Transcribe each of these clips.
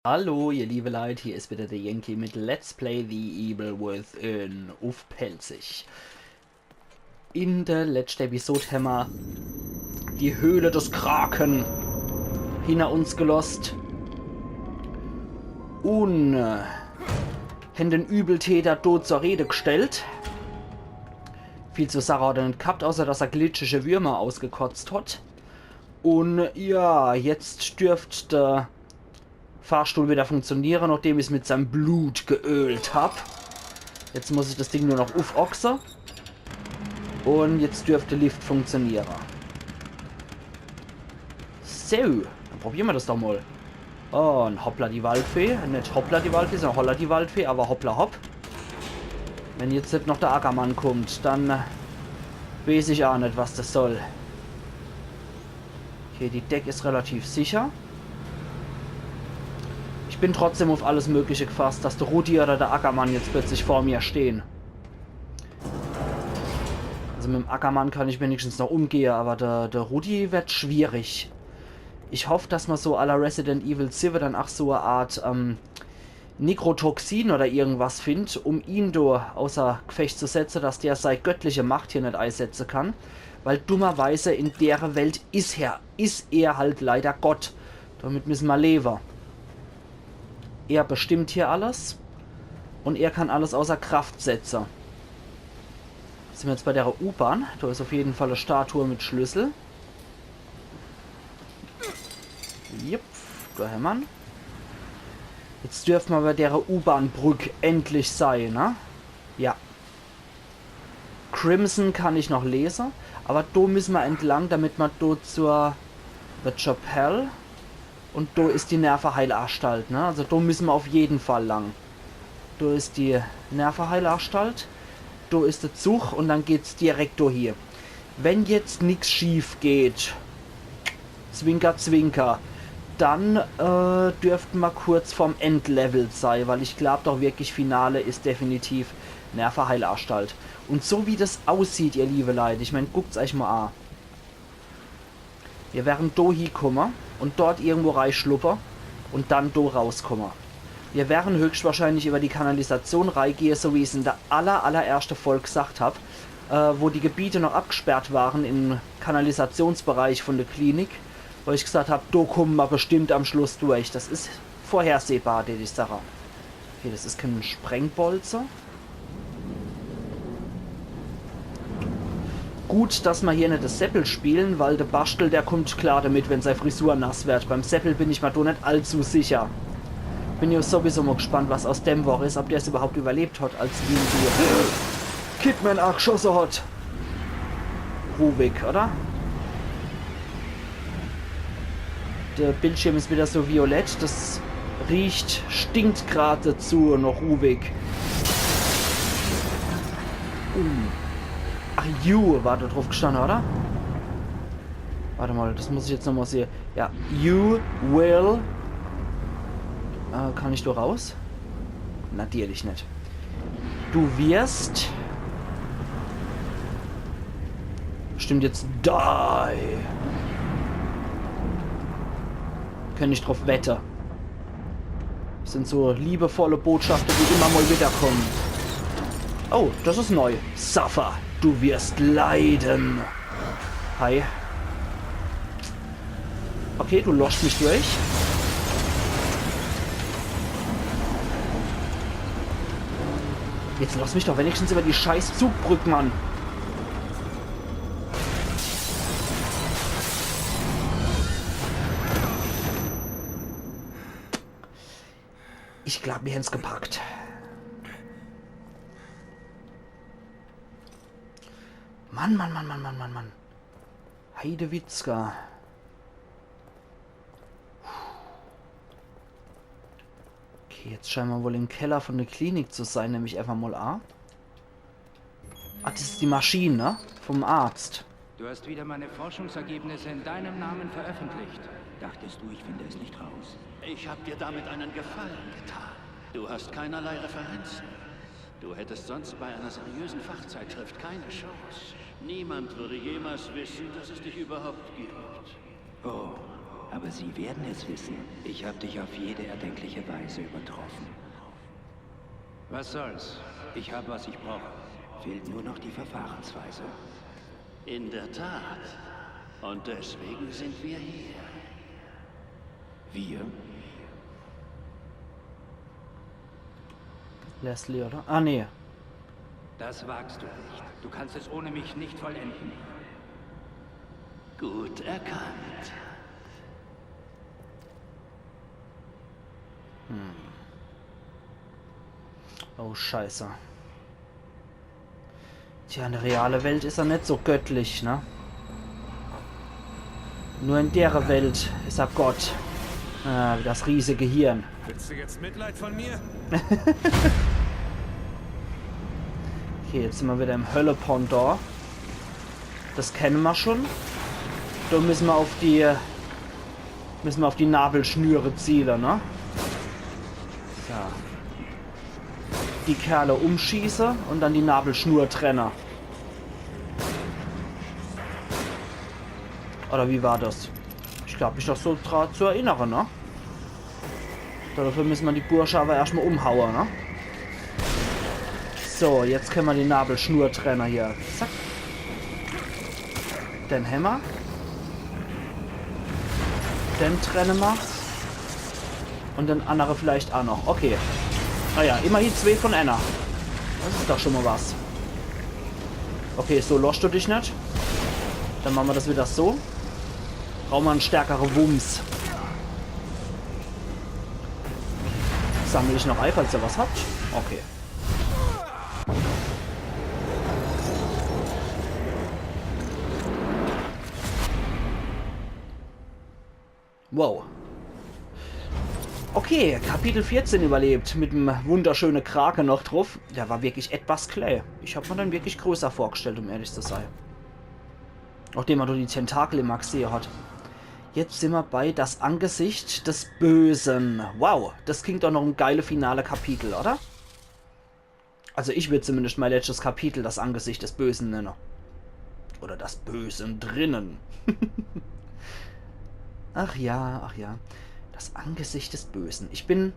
Hallo, ihr liebe Leute, hier ist wieder der Yankee mit Let's Play The Evil Within auf Pelzig. In der letzten Episode haben wir die Höhle des Kraken hinter uns gelost und haben den Übeltäter dort zur Rede gestellt. Viel zu Sache hat er nicht gehabt, außer dass er glitschige Würmer ausgekotzt hat. Und ja, jetzt dürfte der Fahrstuhl wieder funktionieren, nachdem ich es mit seinem Blut geölt habe. Jetzt muss ich das Ding nur noch aufoxen. Und jetzt dürfte Lift funktionieren. So, dann probieren wir das doch mal. Oh, und hoppla die Waldfee. Nicht hoppla die Waldfee, sondern holla die Waldfee, aber hoppla hopp. Wenn jetzt nicht noch der Ackermann kommt, dann weiß ich auch nicht, was das soll. Okay, die Deck ist relativ sicher. Ich bin trotzdem auf alles Mögliche gefasst, dass der Rudi oder der Ackermann jetzt plötzlich vor mir stehen. Also mit dem Ackermann kann ich wenigstens noch umgehen, aber der Rudi wird schwierig. Ich hoffe, dass man so à la Resident Evil 7 dann auch so eine Art Nekrotoxin oder irgendwas findet, um ihn da außer Gefecht zu setzen, dass der seine göttliche Macht hier nicht einsetzen kann. Weil dummerweise in der Welt ist er halt leider Gott. Damit müssen wir leben. Er bestimmt hier alles und er kann alles außer Kraft setzen. Sind wir jetzt bei der U-Bahn. Da ist auf jeden Fall eine Statue mit Schlüssel. Jupp, da hämmern. Jetzt dürfen wir bei der U-Bahn-Brücke endlich sein, ne? Ja. Crimson kann ich noch lesen, aber da müssen wir entlang, damit wir da zur The Chapelle und da ist die Nervenheilanstalt, ne? Also da müssen wir auf jeden Fall lang. Da ist die Nervenheilanstalt, da ist der Zug und dann geht's direkt da hier. Wenn jetzt nichts schief geht, Zwinker, Zwinker, dann dürften wir kurz vorm Endlevel sein, weil ich glaube doch wirklich, Finale ist definitiv Nervenheilanstalt. Und so wie das aussieht, ihr liebe Leute, ich meine, guckt's euch mal an. Wir werden da hinkommen und dort irgendwo reinschluppern und dann da rauskommen. Wir werden höchstwahrscheinlich über die Kanalisation reingehen, so wie ich es in der allerersten Folge gesagt habe, wo die Gebiete noch abgesperrt waren im Kanalisationsbereich von der Klinik, wo ich gesagt habe, da kommen wir bestimmt am Schluss durch. Das ist vorhersehbar, die Sache. Okay, das ist kein Sprengbolzer. Gut, dass wir hier nicht das Seppel spielen, weil der Bastel, der kommt klar damit, wenn seine Frisur nass wird. Beim Seppel bin ich mir da nicht allzu sicher. Bin ja sowieso mal gespannt, was aus dem Woche ist, ob der es überhaupt überlebt hat, als ihn die Kidman angeschossen hat. Ruhig, oder? Der Bildschirm ist wieder so violett, das riecht, stinkt gerade dazu, noch ruhig. Ach, you war da drauf gestanden, oder? Warte mal, das muss ich jetzt nochmal sehen. Ja, you will... kann ich da raus? Natürlich nicht. Du wirst... Stimmt jetzt die. Kann ich drauf wetten. Das sind so liebevolle Botschaften, die immer mal wiederkommen. Oh, das ist neu. Suffer, du wirst leiden. Hi. Okay, du loschst mich durch. Jetzt lass mich doch wenigstens über die scheiß Zugbrücke, Mann. Ich glaube, wir haben es gepackt. Mann. Heidewitzka. Okay, jetzt scheinen wir wohl im Keller von der Klinik zu sein, nämlich einfach mal A. Ach, das ist die Maschine, ne? Vom Arzt. Du hast wieder meine Forschungsergebnisse in deinem Namen veröffentlicht. Dachtest du, ich finde es nicht raus? Ich habe dir damit einen Gefallen getan. Du hast keinerlei Referenzen. Du hättest sonst bei einer seriösen Fachzeitschrift keine Chance. Niemand würde jemals wissen, dass es dich überhaupt gibt. Oh, Aber sie werden es wissen. Ich habe dich auf jede erdenkliche Weise übertroffen. Was soll's? Ich habe, was ich brauche. Fehlt nur noch die Verfahrensweise. In der Tat. Und deswegen sind wir hier. Wir? Leslie, oder? Ah, nee. Das wagst du nicht. Du kannst es ohne mich nicht vollenden. Gut erkannt. Oh, scheiße. Tja, in der realen Welt ist er nicht so göttlich, ne? Nur in der Welt ist er Gott. Ah, wie das riesige Hirn. Willst du jetzt Mitleid von mir? Okay, jetzt sind wir wieder im Hölle-Pendant. Das kennen wir schon. Da müssen wir auf die Nabelschnüre zielen, ne? So. Die Kerle umschieße und dann die Nabelschnur trenne. Oder wie war das? Ich glaube, mich das so zu erinnern, ne? Dafür müssen wir die Bursche aber erstmal umhauen, ne? So, jetzt können wir die Nabelschnur-Trenner hier. Zack. Den Hämmer. Den trennen wir. Und den andere vielleicht auch noch. Okay. Naja, immerhin 2 von einer. Das ist doch schon mal was. Okay, so lost du dich nicht. Dann machen wir das wieder so. Brauchen wir einen stärkeren Wumms. Sammle ich noch Ei, falls ihr was habt? Okay. Wow. Okay, Kapitel 14 überlebt. Mit einem wunderschönen Krake noch drauf. Der war wirklich etwas klein. Ich habe mir dann wirklich größer vorgestellt, um ehrlich zu sein. Nachdem man die Tentakel im Maxi hat. Jetzt sind wir bei das Angesicht des Bösen. Wow, das klingt doch noch ein geiles finale Kapitel, oder? Also ich würde zumindest mein letztes Kapitel das Angesicht des Bösen nennen. Oder das Bösen drinnen. Ach ja, ach ja. Das Angesicht des Bösen. Ich bin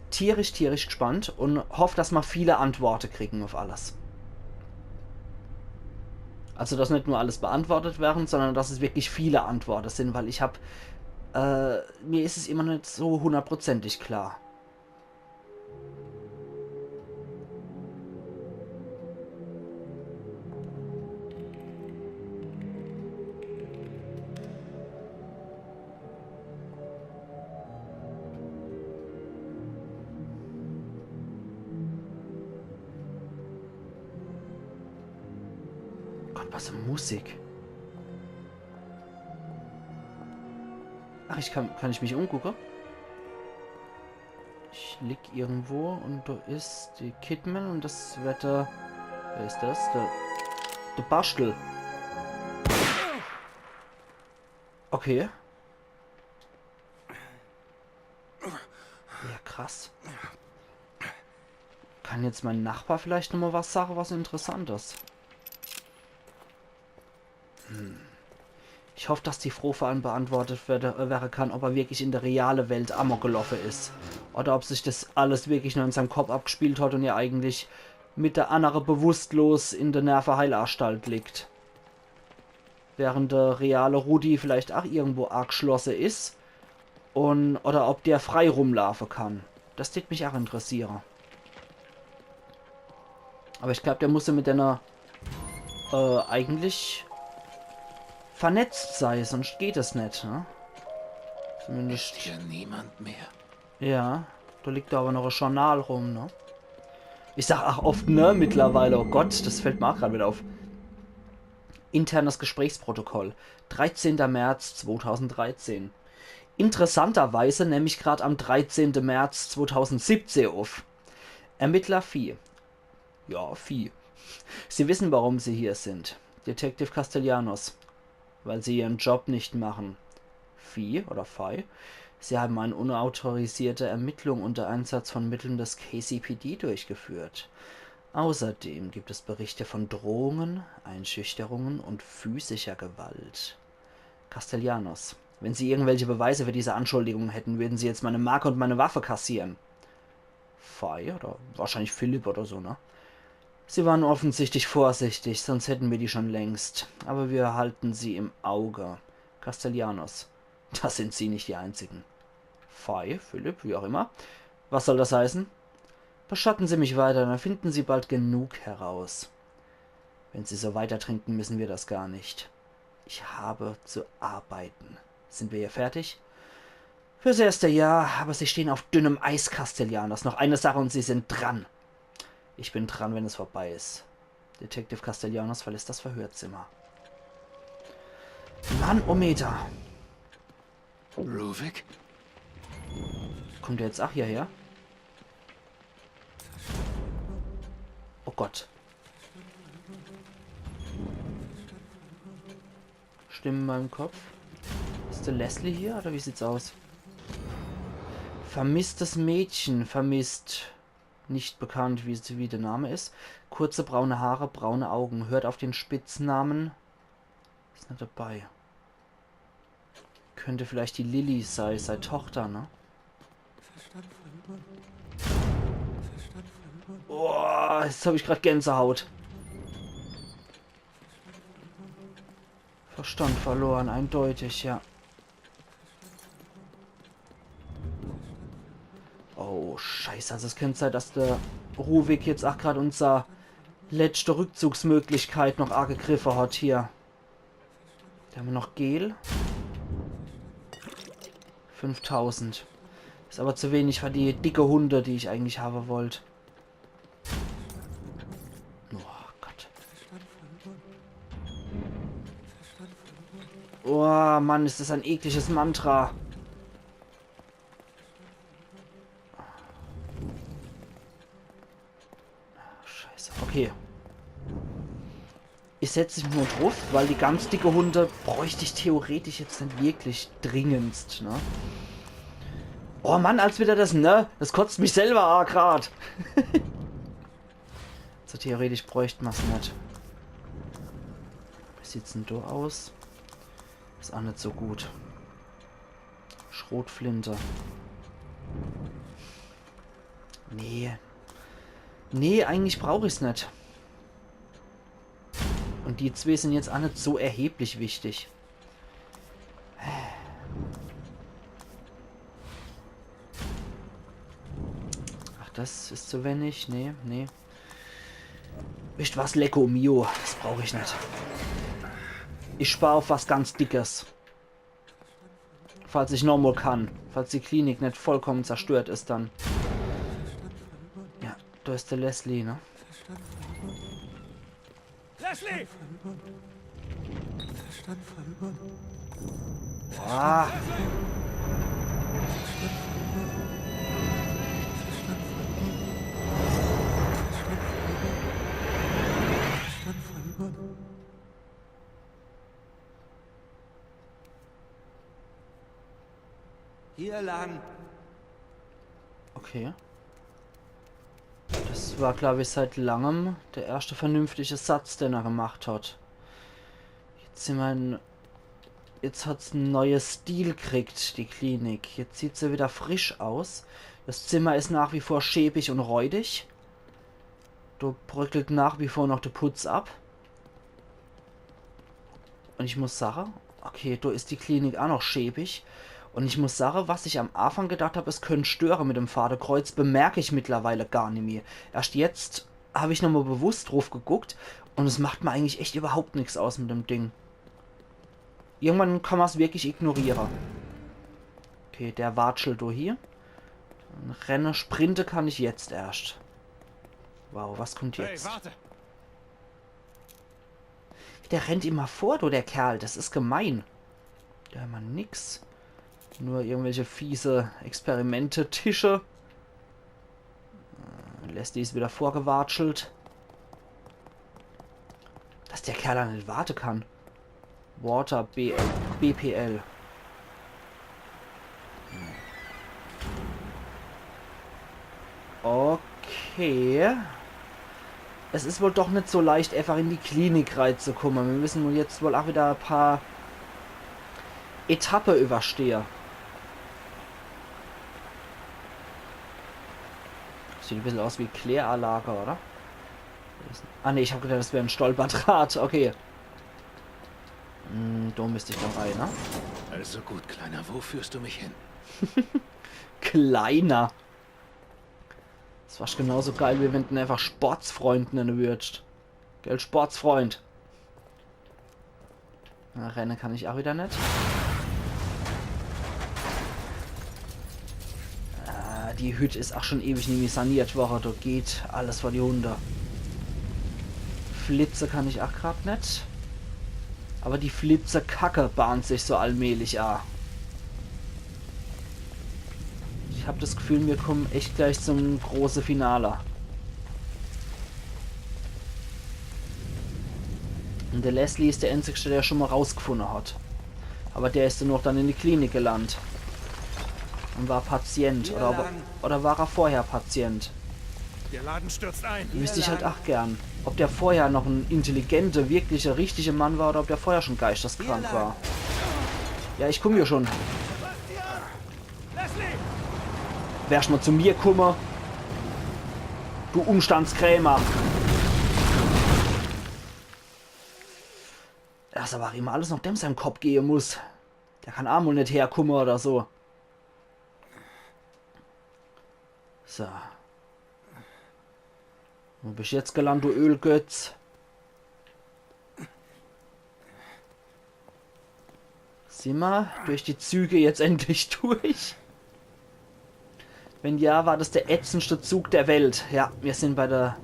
tierisch gespannt und hoffe, dass wir viele Antworten kriegen auf alles. Also, dass nicht nur alles beantwortet werden, sondern dass es wirklich viele Antworten sind, weil ich habe... mir ist es immer nicht so hundertprozentig klar. Was für Musik. Ach, kann ich mich umgucken? Ich lieg irgendwo und da ist die Kidman und das wird der... Wer ist das? Der Bastel. Okay. Ja, krass. Kann jetzt mein Nachbar vielleicht nochmal was sagen, was Interessantes? Ich hoffe, dass die Frage beantwortet werden kann, ob er wirklich in der realen Welt amok gelaufen ist. Oder ob sich das alles wirklich nur in seinem Kopf abgespielt hat und er eigentlich mit der anderen bewusstlos in der Nervenheilanstalt liegt. Während der reale Rudi vielleicht auch irgendwo arg geschlossen ist. Oder ob der frei rumlaufen kann. Das würde mich auch interessieren. Aber ich glaube, der musste mit einer eigentlich... vernetzt sei, sonst geht es nicht, ne? Zumindest... Ist hier niemand mehr? Ja, da liegt aber noch ein Journal rum, ne? Ich sag auch oft, ne, mittlerweile, oh Gott, das fällt mir auch gerade wieder auf. Internes Gesprächsprotokoll, 13. März 2013. Interessanterweise nehme ich gerade am 13. März 2017 auf. Ermittler Vieh. Ja, Vieh. Sie wissen, warum Sie hier sind. Detective Castellanos. Weil sie ihren Job nicht machen. Vieh oder Fei. Sie haben eine unautorisierte Ermittlung unter Einsatz von Mitteln des KCPD durchgeführt. Außerdem gibt es Berichte von Drohungen, Einschüchterungen und physischer Gewalt. Castellanos. Wenn sie irgendwelche Beweise für diese Anschuldigungen hätten, würden sie jetzt meine Marke und meine Waffe kassieren. Fei oder wahrscheinlich Philipp oder so, ne? Sie waren offensichtlich vorsichtig, sonst hätten wir die schon längst. Aber wir halten sie im Auge. Castellanos. Das sind sie nicht die einzigen. Fei, Philipp, wie auch immer. Was soll das heißen? Beschatten Sie mich weiter, dann finden Sie bald genug heraus. Wenn Sie so weiter trinken, müssen wir das gar nicht. Ich habe zu arbeiten. Sind wir hier fertig? Fürs erste Jahr, aber Sie stehen auf dünnem Eis, Castellanos. Noch eine Sache und Sie sind dran. Ich bin dran, wenn es vorbei ist. Detective Castellanos verlässt das Verhörzimmer. Manometer. Ruvik? Kommt er jetzt auch hierher? Oh Gott. Stimmen in meinem Kopf. Ist der Leslie hier oder wie sieht's aus? Vermisstes Mädchen. Vermisst. Nicht bekannt, wie der Name ist. Kurze braune Haare, braune Augen. Hört auf den Spitznamen. Ist nicht dabei. Könnte vielleicht die Lilly sein, seine Tochter, ne? Oh, jetzt habe ich gerade Gänsehaut. Verstand verloren, eindeutig, ja. Oh, scheiße, also es könnte sein, dass der Ruvik jetzt auch gerade unser letzte Rückzugsmöglichkeit noch angegriffen hat hier. Da haben wir noch Gel. 5000. Ist aber zu wenig für die dicke Hunde, die ich eigentlich haben wollte. Oh Gott. Oh Mann, ist das ein ekliges Mantra. Scheiße. Okay. Ich setze mich nur drauf, weil die ganz dicke Hunde bräuchte ich theoretisch jetzt nicht wirklich dringendst, ne? Oh Mann, als wieder das, ne? Das kotzt mich selber an grad. So theoretisch bräuchte man es nicht. Wie sieht's denn da aus? Ist auch nicht so gut. Schrotflinte. Nee. Nee, eigentlich brauche ich es nicht. Und die zwei sind jetzt auch nicht so erheblich wichtig. Ach, das ist zu wenig. Nee, nee. Wisst was, Lecco Mio. Das brauche ich nicht. Ich spare auf was ganz Dickes. Falls ich nochmal kann. Falls die Klinik nicht vollkommen zerstört ist, dann. Ja, da ist der Leslie, ne? Leslie! Ah. Hier lang. Okay. Das war, glaube ich, seit langem der erste vernünftige Satz, den er gemacht hat. Jetzt sind wir in... Jetzt hat es ein neues Stil gekriegt, die Klinik. Jetzt sieht sie wieder frisch aus. Das Zimmer ist nach wie vor schäbig und räudig. Da bröckelt nach wie vor noch der Putz ab. Und ich muss sagen, okay, da ist die Klinik auch noch schäbig. Und ich muss sagen, was ich am Anfang gedacht habe, es könnte stören mit dem Fadenkreuz, bemerke ich mittlerweile gar nicht mehr. Erst jetzt habe ich nochmal bewusst drauf geguckt und es macht mir eigentlich echt überhaupt nichts aus mit dem Ding. Irgendwann kann man es wirklich ignorieren. Okay, der Watschel da hier. Rennen, Sprinte kann ich jetzt erst. Wow, was kommt jetzt? Hey, warte! Der rennt immer vor, du, der Kerl. Das ist gemein. Der hat mal nix. Nur irgendwelche fiese Experimente, Tische. Leslie ist wieder vorgewatschelt. Dass der Kerl da nicht warten kann. Water BPL. Okay. Es ist wohl doch nicht so leicht, einfach in die Klinik reinzukommen. Wir müssen jetzt wohl auch wieder ein paar Etappe überstehe. Sieht ein bisschen aus wie Kläranlage, oder? Ah ne, ich habe gedacht, das wäre ein Stolperdraht. Okay. Da müsste ich dann rein, ne? Also gut, Kleiner, wo führst du mich hin? Kleiner. Das war genauso geil, wie wenn du einfach Sportsfreund nennen würdest. Gell, Sportsfreund. Na, rennen kann ich auch wieder nicht. Die Hütte ist auch schon ewig nicht mehr saniert worden. Da geht alles vor die Hunde. Flitze kann ich auch gerade nicht. Aber die Flitze-Kacke bahnt sich so allmählich an. Ich habe das Gefühl, wir kommen echt gleich zum großen Finale. Und der Leslie ist der Einzige, der schon mal rausgefunden hat. Aber der ist dann noch dann in die Klinik gelandet. Und war Patient. Oder war er vorher Patient? Der Laden stürzt ein. Wüsste ich halt auch gern. Ob der vorher noch ein intelligenter, wirklicher, richtiger Mann war oder ob der vorher schon geisteskrank war. Ja, ich komme hier schon. Wärst mal zu mir kummer. Du Umstandskrämer. Das ist aber immer alles noch dem seinem Kopf gehen muss. Der kann auch mal nicht herkommen oder so. So. Wo bist du jetzt gelandet, du Ölgötz? Sieh mal, durch die Züge jetzt endlich durch. Wenn ja, war das der ätzendste Zug der Welt. Ja, wir sind bei der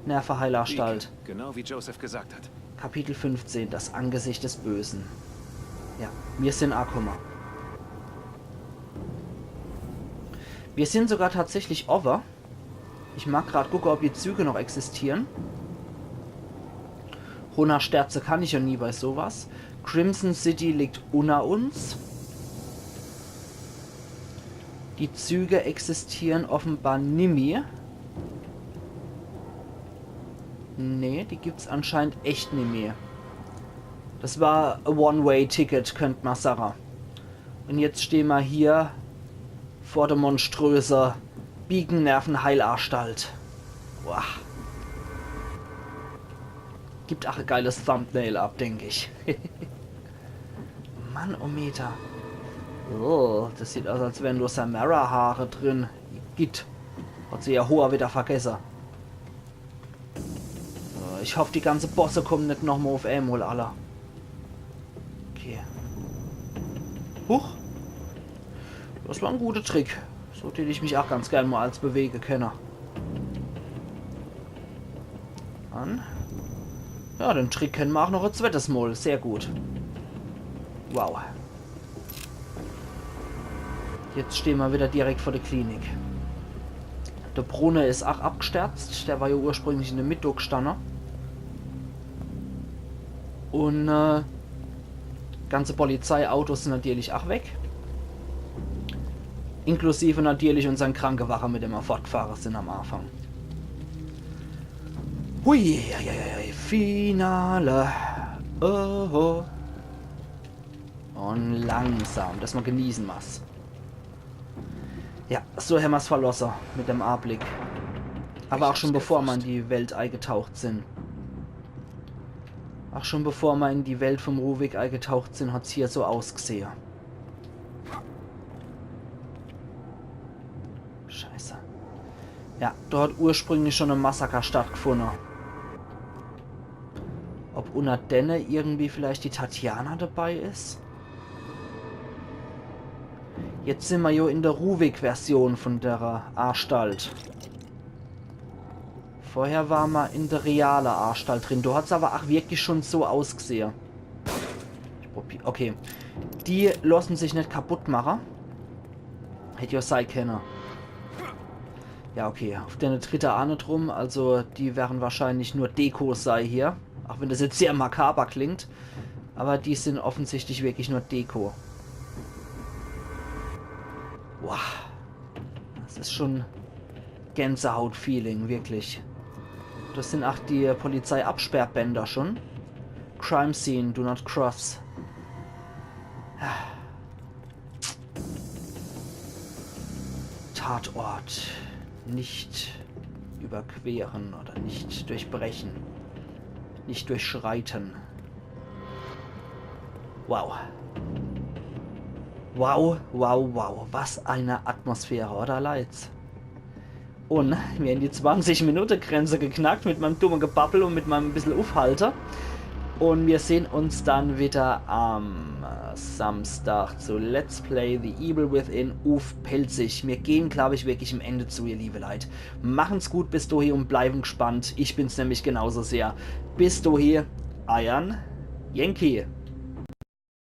Nervenheilanstalt. Genau wie Joseph gesagt hat. Kapitel 15, das Angesicht des Bösen. Ja, wir sind Akuma. Wir sind sogar tatsächlich over. Ich mag gerade gucken, ob die Züge noch existieren. 100 Sterze kann ich ja nie bei sowas. Crimson City liegt unter uns. Die Züge existieren offenbar nimmer. Nee, die gibt's anscheinend echt nicht mehr. Das war ein One-Way-Ticket, könnte man sagen. Und jetzt stehen wir hier vor der monströsen Biegennervenheilanstalt. Boah. Gibt auch ein geiles Thumbnail ab, denke ich. Mann, oh Meter. Oh, das sieht aus, als wären nur Samara-Haare drin. Git. Hat sie ja hoher wieder vergessen. So, ich hoffe, die ganze Bosse kommen nicht nochmal auf einmal, alle. Okay. Huch. Das war ein guter Trick. So den ich mich auch ganz gerne mal als bewege kenne. An. Ja, den Trick kennen wir auch noch ein zweites Mal. Sehr gut. Wow. Jetzt stehen wir wieder direkt vor der Klinik. Der Brunnen ist auch abgestürzt. Der war ja ursprünglich in der Mitte gestanden. Und ganze Polizeiautos sind natürlich auch weg. Inklusive natürlich unseren Krankenwagen, mit dem wir fortgefahren sind am Anfang. Hui, Finale. Oh. Und langsam, dass man genießen muss. Ja, so haben wir es verlassen mit dem A-Blick. Aber auch schon bevor wir in die Welt eingetaucht sind. Auch schon bevor wir in die Welt vom Ruvik eingetaucht sind, hat es hier so ausgesehen. Scheiße. Ja, dort hat ursprünglich schon ein Massaker stattgefunden. Ob unter denne irgendwie vielleicht die Tatjana dabei ist? Jetzt sind wir ja in der Ruvik-Version von der Anstalt. Vorher waren wir in der realen Anstalt drin. Da hat es aber auch wirklich schon so ausgesehen. Okay. Die lassen sich nicht kaputt machen. Hätte ja sein können. Ja, okay. Auf der dritte Ahne drum. Also, die wären wahrscheinlich nur Dekos sei hier. Auch wenn das jetzt sehr makaber klingt. Aber die sind offensichtlich wirklich nur Deko. Wow. Das ist schon Gänsehaut-Feeling, wirklich. Das sind auch die Polizeiabsperrbänder schon. Crime Scene, do not cross. Tatort nicht überqueren oder nicht durchbrechen. Nicht durchschreiten. Wow. Wow, wow, wow. Was eine Atmosphäre, oder Lights? Und wir haben die 20-Minuten-Grenze geknackt mit meinem dummen Gebabbel und mit meinem bisschen Aufhalter. Und wir sehen uns dann wieder am Samstag zu Let's Play The Evil Within auf Pelzig. Wir gehen, glaube ich, wirklich im Ende zu, ihr liebe Leute. Machen's gut bis dahin und bleiben gespannt. Ich bin's nämlich genauso sehr. Bis dahin, Iron Yankee.